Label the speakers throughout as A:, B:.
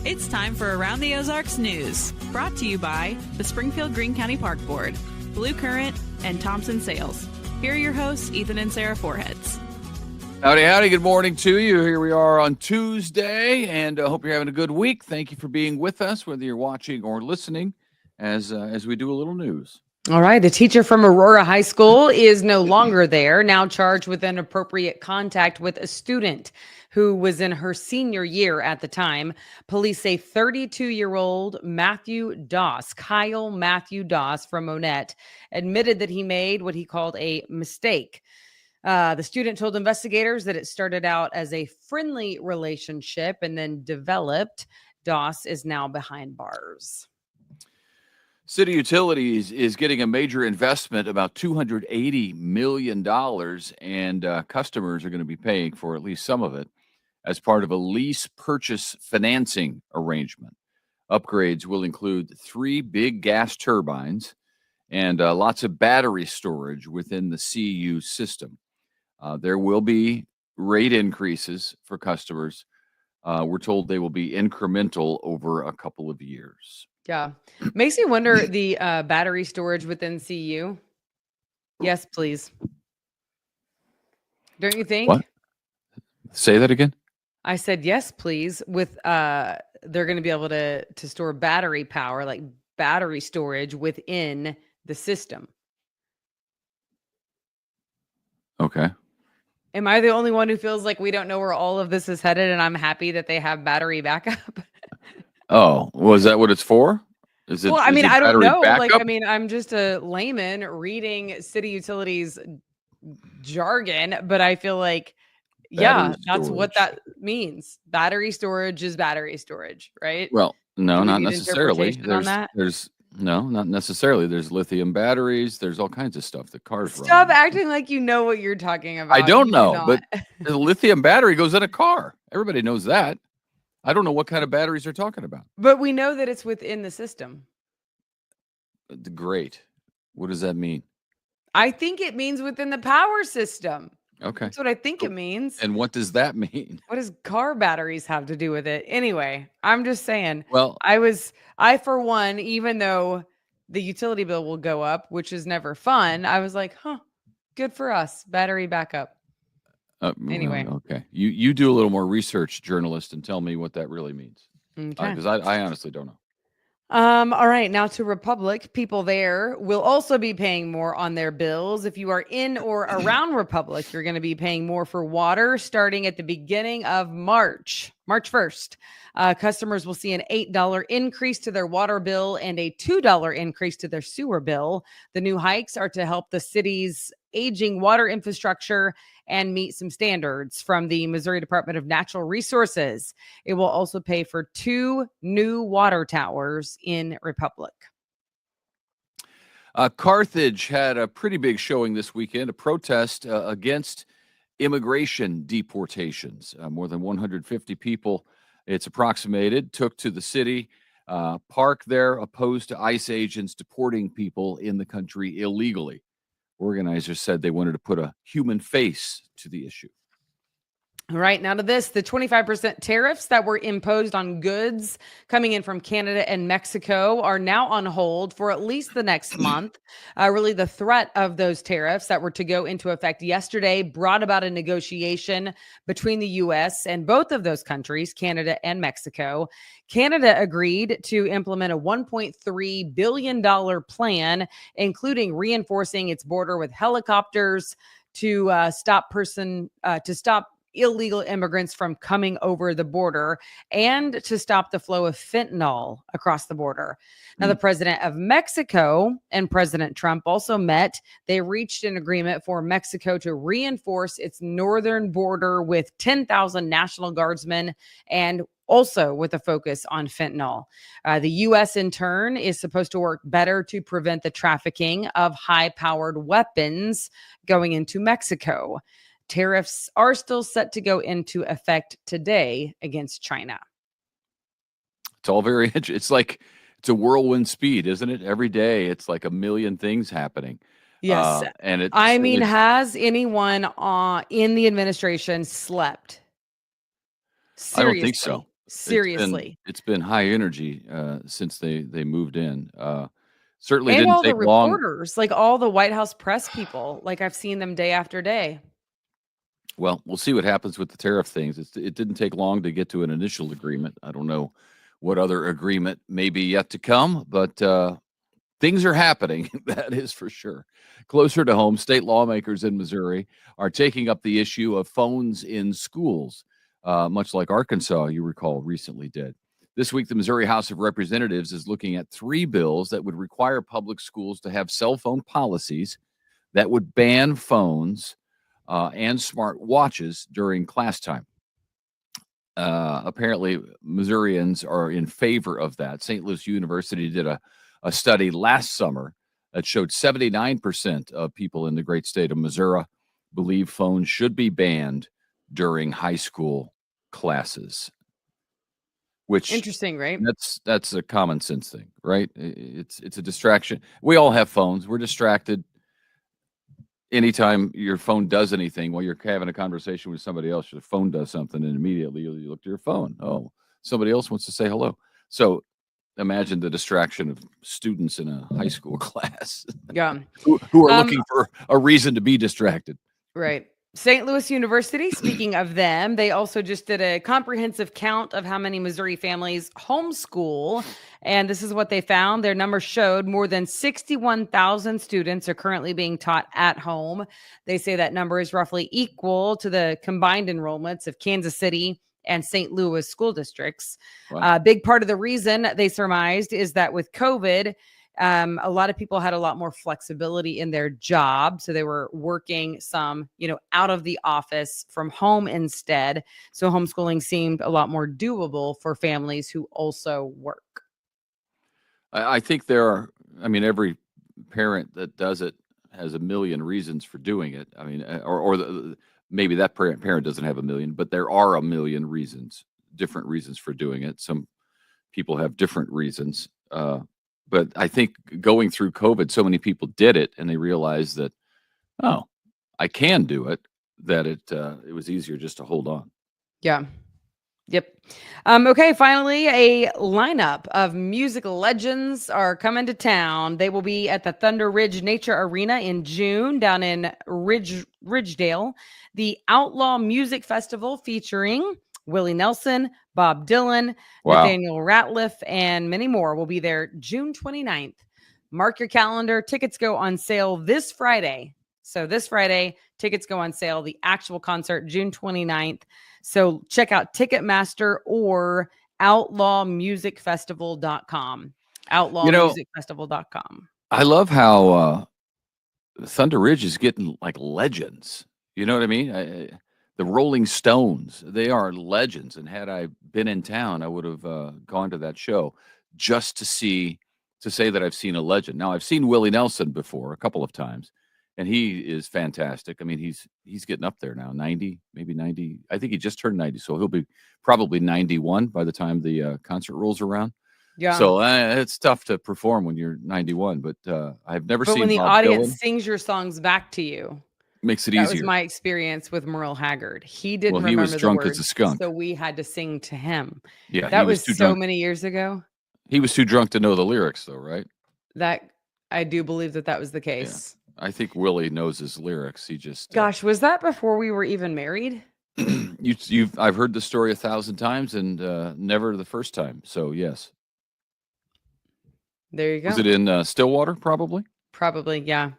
A: It's time for Around the Ozarks News, brought to you by the Springfield Greene County Park Board, Blue Current, and Thompson Sales. Here are your hosts, Ethan and Sarah Foreheads.
B: Howdy, howdy. Good morning to you. Here we are on Tuesday, and I hope you're having a good week. Thank you for being with us, whether you're watching or listening, as we do a little news.
C: All right. A teacher from Aurora High School is no longer there, now charged with inappropriate contact with a student who was in her senior year at the time. Police say 32-year-old Kyle Matthew Doss from Monette admitted that he made what he called a mistake. The student told investigators that it started out as a friendly relationship and then developed. Doss is now behind bars.
B: City Utilities is getting a major investment, about $280 million, and customers are going to be paying for at least some of it as part of a lease purchase financing arrangement. Upgrades will include 3 big gas turbines and lots of battery storage within the CU system. There will be rate increases for customers. We're told they will be incremental over a couple of years.
C: Yeah. Makes me wonder the battery storage within CU. Yes, please. Don't you think?
B: What? Say that again?
C: I said, yes, please. With they're going to be able to store battery power, like battery storage within the system.
B: Okay.
C: Am I the only one who feels like we don't know where all of this is headed, and I'm happy that they have battery backup?
B: Oh, was that what it's for? Is it?
C: Well, I mean, I don't know.
B: Backup?
C: Like, I mean, I'm just a layman reading City Utilities jargon, but I feel like, yeah, that's what that means. Battery storage is battery storage, right?
B: Well, no, not necessarily.
C: There's
B: not necessarily. There's lithium batteries. There's all kinds of stuff that cars run.
C: Stop acting like you know what you're talking about.
B: I don't know, but the lithium battery goes in a car. Everybody knows that. I don't know what kind of batteries they're talking about.
C: But we know that it's within the system.
B: Great. What does that mean?
C: I think it means within the power system.
B: Okay.
C: That's what I think it means.
B: And what does that mean?
C: What does car batteries have to do with it? Anyway, I'm just saying.
B: Well,
C: I for one, even though the utility bill will go up, which is never fun, I was like, good for us. Battery backup. Anyway.
B: Okay. You do a little more research, journalist, and tell me what that really means.
C: Okay.
B: Because I honestly don't know.
C: All right. Now to Republic, people there will also be paying more on their bills. If you are in or around Republic, you're going to be paying more for water starting at the beginning of March 1st. Customers will see an $8 increase to their water bill and a $2 increase to their sewer bill. The new hikes are to help the city's aging water infrastructure and meet some standards from the Missouri Department of Natural Resources. It will also pay for 2 new water towers in Republic.
B: Carthage had a pretty big showing this weekend, a protest against immigration deportations. More than 150 people, it's approximated, took to the city park there, opposed to ICE agents deporting people in the country illegally. Organizers said they wanted to put a human face to the issue.
C: All right, now to this, the 25% tariffs that were imposed on goods coming in from Canada and Mexico are now on hold for at least the next month. Really, the threat of those tariffs that were to go into effect yesterday brought about a negotiation between the U.S. and both of those countries, Canada and Mexico. Canada agreed to implement a $1.3 billion plan, including reinforcing its border with helicopters to stop illegal immigrants from coming over the border and to stop the flow of fentanyl across the border. Now, the president of Mexico and President Trump also met. They reached an agreement for Mexico to reinforce its northern border with 10,000 National Guardsmen and also with a focus on fentanyl. The U.S. in turn is supposed to work better to prevent the trafficking of high-powered weapons going into Mexico. Tariffs are still set to go into effect today against China.
B: It's all very interesting. It's like it's a whirlwind speed, isn't it? Every day, it's like a million things happening.
C: Yes.
B: And it's,
C: I mean, has anyone in the administration slept? Seriously.
B: I don't think so.
C: Seriously.
B: It's been high energy since they moved in. Certainly
C: And
B: didn't
C: all the
B: take long.
C: reporters, like all the White House press people, like I've seen them day after day.
B: Well, we'll see what happens with the tariff things. It didn't take long to get to an initial agreement. I don't know what other agreement may be yet to come, but things are happening. That is for sure. Closer to home, state lawmakers in Missouri are taking up the issue of phones in schools, much like Arkansas, you recall, recently did. This week, the Missouri House of Representatives is looking at 3 bills that would require public schools to have cell phone policies that would ban phones and smart watches during class time. Apparently, Missourians are in favor of that. St. Louis University did a study last summer that showed 79% of people in the great state of Missouri believe phones should be banned during high school classes. Which
C: Interesting, right?
B: that's a common sense thing, right? It's a distraction. We all have phones. We're distracted anytime your phone does anything while you're having a conversation with somebody else. Your phone does something, and immediately you look to your phone. Oh, somebody else wants to say hello. So imagine the distraction of students in a high school class
C: Yeah.
B: who are looking for a reason to be distracted.
C: Right. St. Louis University, speaking of them, they also just did a comprehensive count of how many Missouri families homeschool. And this is what they found. Their numbers showed more than 61,000 students are currently being taught at home. They say that number is roughly equal to the combined enrollments of Kansas City and St. Louis school districts.
B: Wow.
C: A big part of the reason they surmised is that with COVID, a lot of people had a lot more flexibility in their job. So they were working some, out of the office from home instead. So homeschooling seemed a lot more doable for families who also work.
B: I think every parent that does it has a million reasons for doing it. I mean, maybe that parent doesn't have a million, but there are a million reasons, different reasons for doing it. Some people have different reasons. But I think going through COVID, so many people did it and they realized that, oh, I can do it, that it was easier just to hold on.
C: Yeah. Yep. Okay. Finally, a lineup of music legends are coming to town. They will be at the Thunder Ridge Nature Arena in June down in Ridgedale. The Outlaw Music Festival featuring Willie Nelson, Bob Dylan,
B: Wow.
C: Nathaniel Ratliff, and many more will be there June 29th. Mark your calendar. Tickets go on sale this Friday. So this Friday, tickets go on sale. The actual concert, June 29th. So check out Ticketmaster or outlawmusicfestival.com. Outlawmusicfestival.com.
B: I love how Thunder Ridge is getting like legends. You know what I mean? The Rolling Stones, they are legends. And had I been in town, I would have gone to that show just to say that I've seen a legend. Now, I've seen Willie Nelson before a couple of times, and he is fantastic. I mean, he's getting up there now, 90, maybe 90. I think he just turned 90, so he'll be probably 91 by the time the concert rolls around.
C: Yeah.
B: So it's tough to perform when you're 91, but I've never seen
C: when the
B: Bob
C: audience
B: Dylan.
C: Sings your songs back to you.
B: Makes it
C: That
B: easier.
C: was my experience with Merle Haggard. He didn't
B: He
C: remember
B: was
C: the
B: drunk
C: words,
B: as a skunk.
C: so we had to sing to him.
B: Yeah,
C: that
B: he was
C: was
B: too
C: so
B: drunk.
C: many years ago.
B: He was too drunk to know the lyrics, though, right?
C: That I do believe that was the case.
B: Yeah. I think Willie knows his lyrics. He just
C: Gosh, was that before we were even married?
B: I've heard the story 1,000 times and never the first time. So yes.
C: There you go.
B: Was it in Stillwater? Probably.
C: Yeah.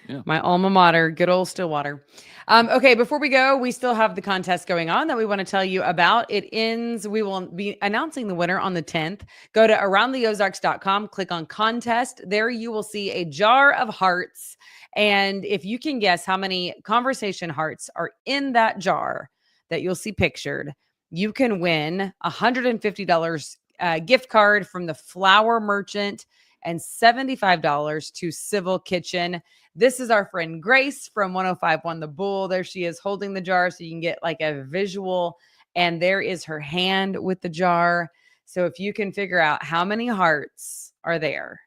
B: Yeah.
C: My alma mater, good old Stillwater. Okay, before we go, we still have the contest going on that we want to tell you about. It ends, we will be announcing the winner on the 10th. Go to aroundtheozarks.com, click on contest. There you will see a jar of hearts. And if you can guess how many conversation hearts are in that jar that you'll see pictured, you can win $150 gift card from the Flower Merchant and $75 to Civil Kitchen. This is our friend Grace from 105.1 The Bull. There she is holding the jar so you can get like a visual. And there is her hand with the jar. So if you can figure out how many hearts are there,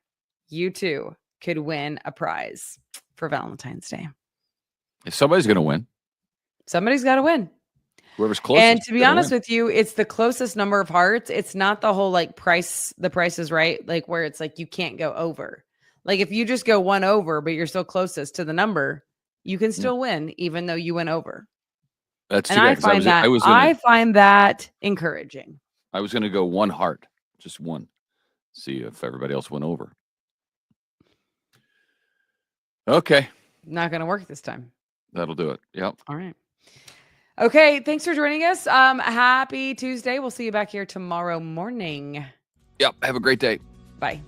C: you too could win a prize for Valentine's Day.
B: If somebody's going to win.
C: Somebody's got to win.
B: Whoever's closest.
C: And to be honest with you, it's the closest number of hearts. It's not the whole like price. The price is right. Like where it's like you can't go over. Like if you just go one over, but you're still closest to the number, you can still win, even though you went over.
B: That's
C: and
B: too bad.
C: I find that encouraging.
B: I was going to go one heart, just one. See if everybody else went over. Okay.
C: Not going to work this time.
B: That'll do it. Yep.
C: All right. Okay. Thanks for joining us. Happy Tuesday. We'll see you back here tomorrow morning.
B: Yep. Have a great day.
C: Bye.